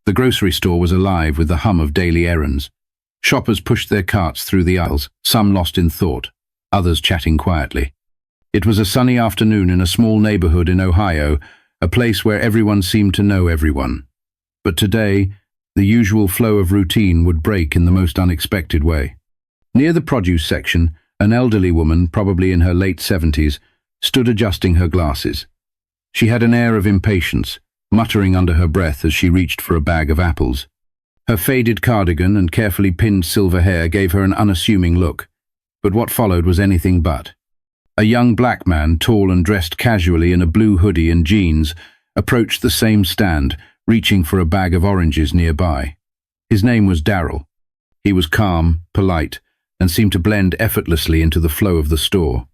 The grocery store was alive with the hum of daily errands. Shoppers pushed their carts through the aisles, some lost in thought, others chatting quietly. It was a sunny afternoon in a small neighborhood in Ohio, a place where everyone seemed to know everyone. But today, the usual flow of routine would break in the most unexpected way. Near the produce section, an elderly woman, probably in her late 70s, stood adjusting her glasses. She had an air of impatience, muttering under her breath as she reached for a bag of apples. Her faded cardigan and carefully pinned silver hair gave her an unassuming look, but what followed was anything but. A young black man, tall and dressed casually in a blue hoodie and jeans, approached the same stand, reaching for a bag of oranges nearby. His name was Darryl. He was calm, polite, and seemed to blend effortlessly into the flow of the store.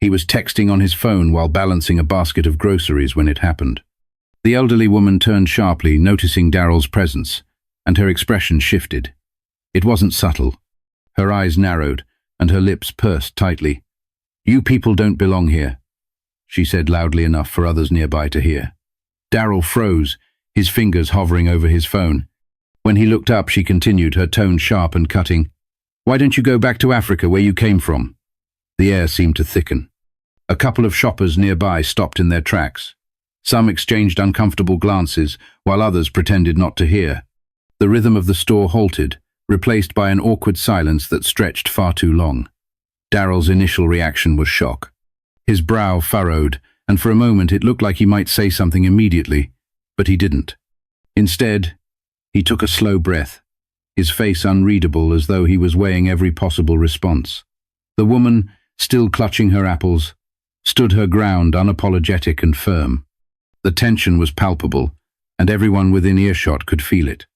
He was texting on his phone while balancing a basket of groceries when it happened. The elderly woman turned sharply, noticing Darryl's presence, and her expression shifted. It wasn't subtle. Her eyes narrowed, and her lips pursed tightly. "You people don't belong here," she said loudly enough for others nearby to hear. Darryl froze, his fingers hovering over his phone. When he looked up, she continued, her tone sharp and cutting. "Why don't you go back to Africa where you came from?" The air seemed to thicken. A couple of shoppers nearby stopped in their tracks. Some exchanged uncomfortable glances, while others pretended not to hear. The rhythm of the store halted, replaced by an awkward silence that stretched far too long. Darryl's initial reaction was shock. His brow furrowed, and for a moment it looked like he might say something immediately, but he didn't. Instead, he took a slow breath, his face unreadable as though he was weighing every possible response. The woman, still clutching her apples, stood her ground, unapologetic and firm. The tension was palpable, and everyone within earshot could feel it.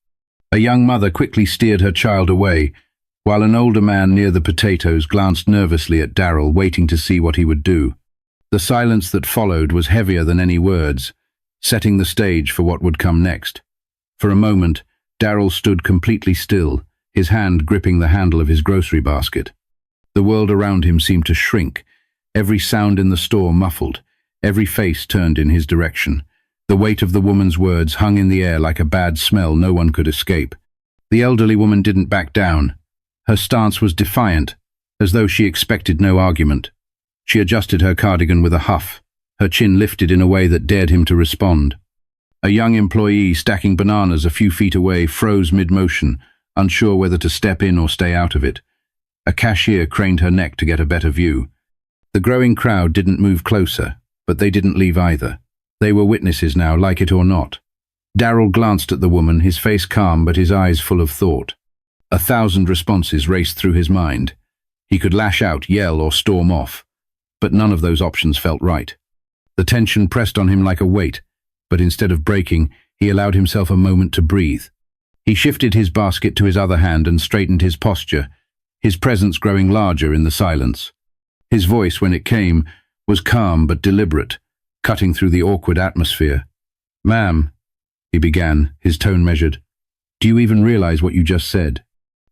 A young mother quickly steered her child away, while an older man near the potatoes glanced nervously at Darryl, waiting to see what he would do. The silence that followed was heavier than any words, setting the stage for what would come next. For a moment, Darryl stood completely still, his hand gripping the handle of his grocery basket. The world around him seemed to shrink, every sound in the store muffled, every face turned in his direction. The weight of the woman's words hung in the air like a bad smell no one could escape. The elderly woman didn't back down. Her stance was defiant, as though she expected no argument. She adjusted her cardigan with a huff, her chin lifted in a way that dared him to respond. A young employee stacking bananas a few feet away froze mid-motion, unsure whether to step in or stay out of it. A cashier craned her neck to get a better view. The growing crowd didn't move closer, but they didn't leave either. They were witnesses now, like it or not. Darryl glanced at the woman, his face calm but his eyes full of thought. 1,000 responses raced through his mind. He could lash out, yell, or storm off, but none of those options felt right. The tension pressed on him like a weight, but instead of breaking, he allowed himself a moment to breathe. He shifted his basket to his other hand and straightened his posture, his presence growing larger in the silence. His voice, when it came, was calm but deliberate, cutting through the awkward atmosphere. "Ma'am," he began, his tone measured, "do you even realize what you just said?"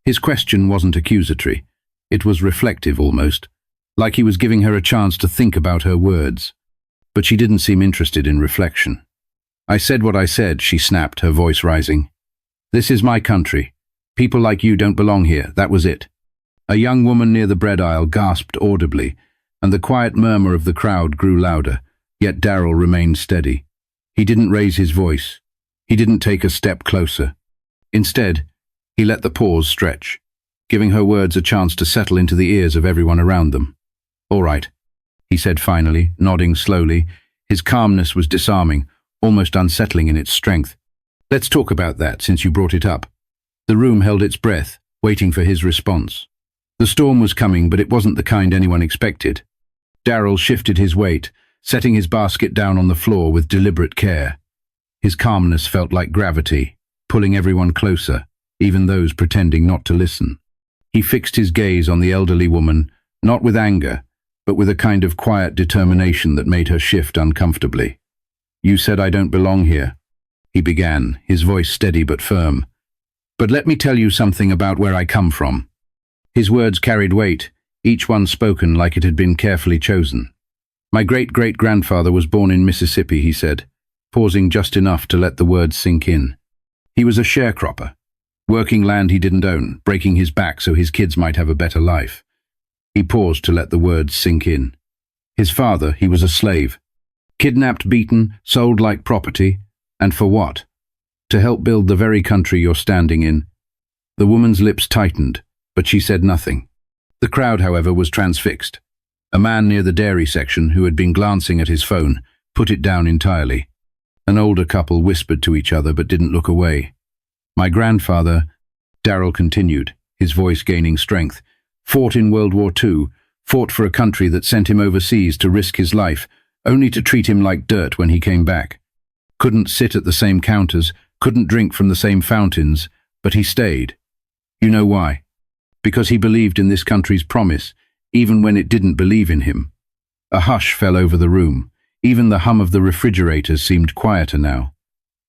His question wasn't accusatory. It was reflective almost, like he was giving her a chance to think about her words. But she didn't seem interested in reflection. "I said what I said," she snapped, her voice rising. "This is my country. People like you don't belong here, that was it." A young woman near the bread aisle gasped audibly, and the quiet murmur of the crowd grew louder, yet Darryl remained steady. He didn't raise his voice. He didn't take a step closer. Instead, he let the pause stretch, giving her words a chance to settle into the ears of everyone around them. "All right," he said finally, nodding slowly. His calmness was disarming, almost unsettling in its strength. "Let's talk about that, since you brought it up." The room held its breath, waiting for his response. The storm was coming, but it wasn't the kind anyone expected. Darryl shifted his weight, setting his basket down on the floor with deliberate care. His calmness felt like gravity, pulling everyone closer, even those pretending not to listen. He fixed his gaze on the elderly woman, not with anger, but with a kind of quiet determination that made her shift uncomfortably. "You said I don't belong here," he began, his voice steady but firm. "But let me tell you something about where I come from." His words carried weight, each one spoken like it had been carefully chosen. "My great-great-grandfather was born in Mississippi," he said, pausing just enough to let the words sink in. He was a sharecropper, working land he didn't own, breaking his back so his kids might have a better life. He paused to let the words sink in. His father, he was a slave. Kidnapped, beaten, sold like property. And for what? To help build the very country you're standing in. The woman's lips tightened, but she said nothing. The crowd, however, was transfixed. A man near the dairy section, who had been glancing at his phone, put it down entirely. An older couple whispered to each other but didn't look away. My grandfather, Darrell continued, his voice gaining strength, fought in World War II, fought for a country that sent him overseas to risk his life, only to treat him like dirt when he came back. Couldn't sit at the same counters, couldn't drink from the same fountains, but he stayed. You know why? Because he believed in this country's promise, even when it didn't believe in him. A hush fell over the room. Even the hum of the refrigerators seemed quieter now.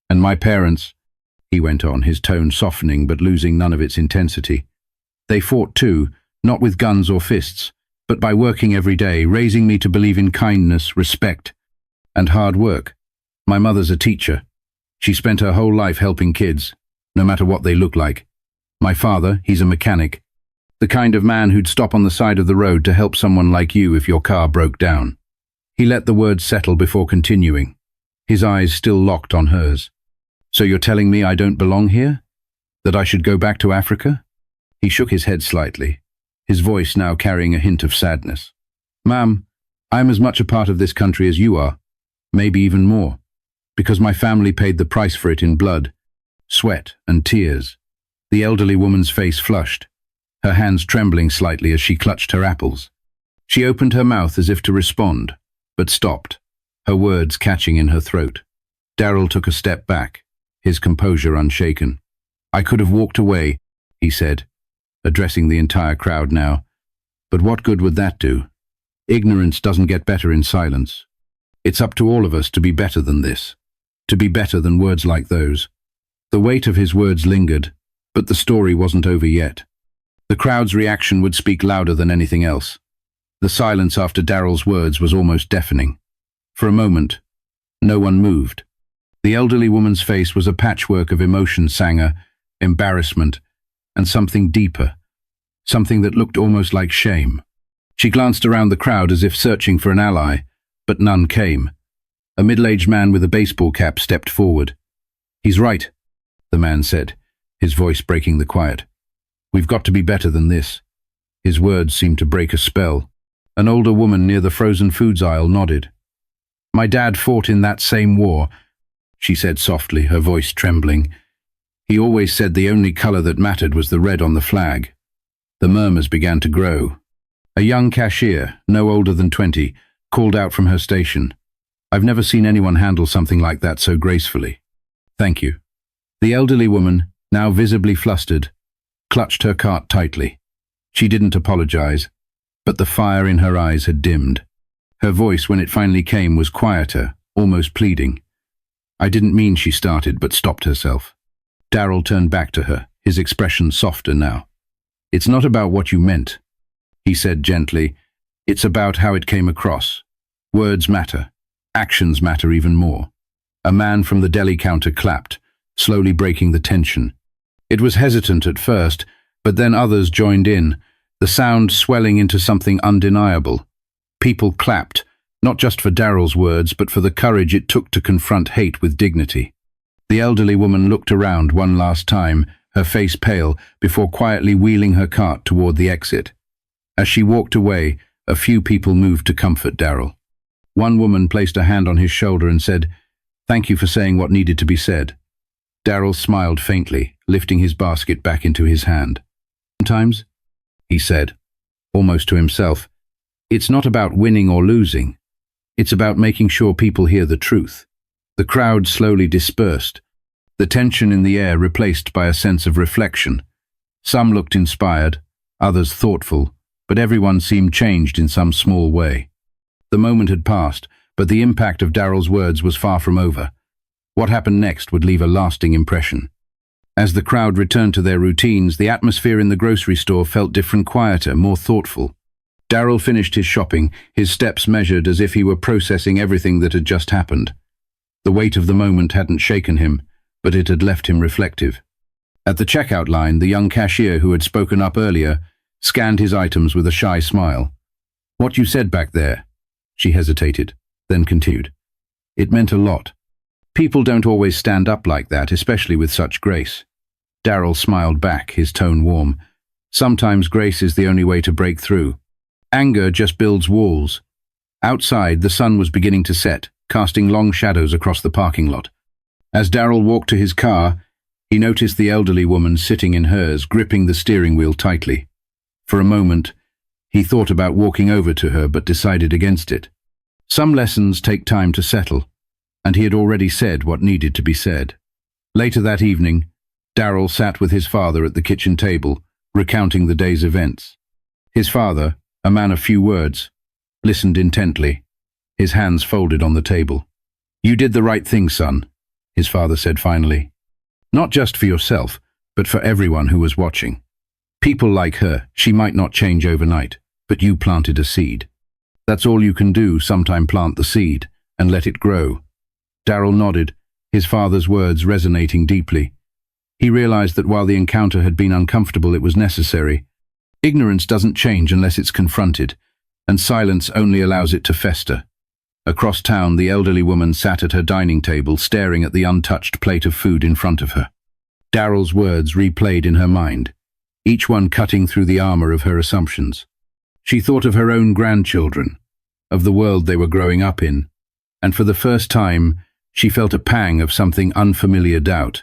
And my parents, he went on, his tone softening but losing none of its intensity. They fought too, not with guns or fists, but by working every day, raising me to believe in kindness, respect, and hard work. My mother's a teacher. She spent her whole life helping kids, no matter what they look like. My father, he's a mechanic. The kind of man who'd stop on the side of the road to help someone like you if your car broke down. He let the words settle before continuing, his eyes still locked on hers. So you're telling me I don't belong here? That I should go back to Africa? He shook his head slightly, his voice now carrying a hint of sadness. Ma'am, I'm as much a part of this country as you are, maybe even more, because my family paid the price for it in blood, sweat, and tears. The elderly woman's face flushed, her hands trembling slightly as she clutched her apples. She opened her mouth as if to respond, but stopped, her words catching in her throat. Darrell took a step back, his composure unshaken. I could have walked away, he said, addressing the entire crowd now. But what good would that do? Ignorance doesn't get better in silence. It's up to all of us to be better than this, to be better than words like those. The weight of his words lingered, but the story wasn't over yet. The crowd's reaction would speak louder than anything else. The silence after Darrell's words was almost deafening. For a moment, no one moved. The elderly woman's face was a patchwork of emotion, anger, embarrassment, and something deeper, something that looked almost like shame. She glanced around the crowd as if searching for an ally, but none came. A middle-aged man with a baseball cap stepped forward. He's right, the man said, his voice breaking the quiet. We've got to be better than this. His words seemed to break a spell. An older woman near the frozen foods aisle nodded. My dad fought in that same war, she said softly, her voice trembling. He always said the only color that mattered was the red on the flag. The murmurs began to grow. A young cashier, no older than 20, called out from her station. I've never seen anyone handle something like that so gracefully. Thank you. The elderly woman, now visibly flustered, clutched her cart tightly. She didn't apologize, but the fire in her eyes had dimmed. Her voice, when it finally came, was quieter, almost pleading. I didn't mean, she started, but stopped herself. Darrell turned back to her, his expression softer now. It's not about what you meant, he said gently. It's about how it came across. Words matter. Actions matter even more. A man from the deli counter clapped, slowly breaking the tension. It was hesitant at first, but then others joined in, the sound swelling into something undeniable. People clapped, not just for Darrell's words, but for the courage it took to confront hate with dignity. The elderly woman looked around one last time, her face pale, before quietly wheeling her cart toward the exit. As she walked away, a few people moved to comfort Darrell. One woman placed a hand on his shoulder and said, "Thank you for saying what needed to be said." Darrell smiled faintly, lifting his basket back into his hand. Sometimes, he said, almost to himself, it's not about winning or losing. It's about making sure people hear the truth. The crowd slowly dispersed, the tension in the air replaced by a sense of reflection. Some looked inspired, others thoughtful, but everyone seemed changed in some small way. The moment had passed, but the impact of Darrell's words was far from over. What happened next would leave a lasting impression. As the crowd returned to their routines, the atmosphere in the grocery store felt different, quieter, more thoughtful. Darrell finished his shopping, his steps measured as if he were processing everything that had just happened. The weight of the moment hadn't shaken him, but it had left him reflective. At the checkout line, the young cashier who had spoken up earlier scanned his items with a shy smile. "What you said back there?" She hesitated, then continued. "It meant a lot. People don't always stand up like that, especially with such grace." Darryl smiled back, his tone warm. "Sometimes grace is the only way to break through. Anger just builds walls." Outside, the sun was beginning to set, casting long shadows across the parking lot. As Darryl walked to his car, he noticed the elderly woman sitting in hers, gripping the steering wheel tightly. For a moment, he thought about walking over to her but decided against it. Some lessons take time to settle, and he had already said what needed to be said. Later that evening, Darryl sat with his father at the kitchen table, recounting the day's events. His father, a man of few words, listened intently, his hands folded on the table. "You did the right thing, son," his father said finally. "Not just for yourself, but for everyone who was watching. People like her, she might not change overnight, but you planted a seed. That's all you can do, sometime plant the seed and let it grow." Darryl nodded, his father's words resonating deeply. He realized that while the encounter had been uncomfortable, it was necessary. Ignorance doesn't change unless it's confronted, and silence only allows it to fester. Across town, the elderly woman sat at her dining table, staring at the untouched plate of food in front of her. Darryl's words replayed in her mind, each one cutting through the armor of her assumptions. She thought of her own grandchildren, of the world they were growing up in, and for the first time, she felt a pang of something unfamiliar doubt.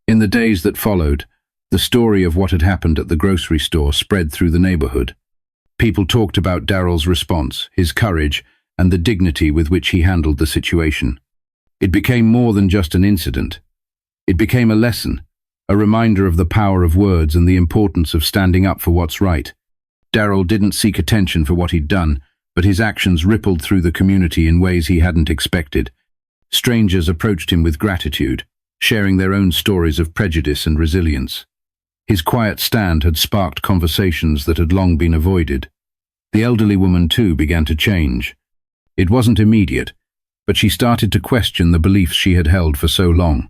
In the days that followed, the story of what had happened at the grocery store spread through the neighborhood. People talked about Darryl's response, his courage, and the dignity with which he handled the situation. It became more than just an incident. It became a lesson, a reminder of the power of words and the importance of standing up for what's right. Darryl didn't seek attention for what he'd done, but his actions rippled through the community in ways he hadn't expected. Strangers approached him with gratitude, sharing their own stories of prejudice and resilience. His quiet stand had sparked conversations that had long been avoided. The elderly woman, too, began to change. It wasn't immediate, but she started to question the beliefs she had held for so long.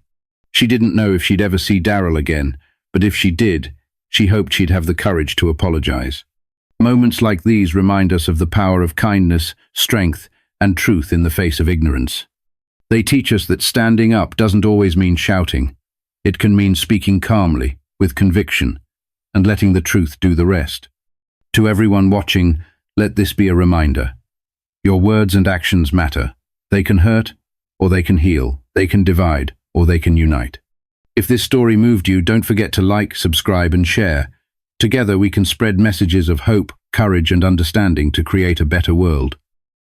She didn't know if she'd ever see Darryl again, but if she did, she hoped she'd have the courage to apologize. Moments like these remind us of the power of kindness, strength, and truth in the face of ignorance. They teach us that standing up doesn't always mean shouting. It can mean speaking calmly, with conviction, and letting the truth do the rest. To everyone watching, let this be a reminder. Your words and actions matter. They can hurt, or they can heal. They can divide, or they can unite. If this story moved you, don't forget to like, subscribe, and share. Together we can spread messages of hope, courage, and understanding to create a better world.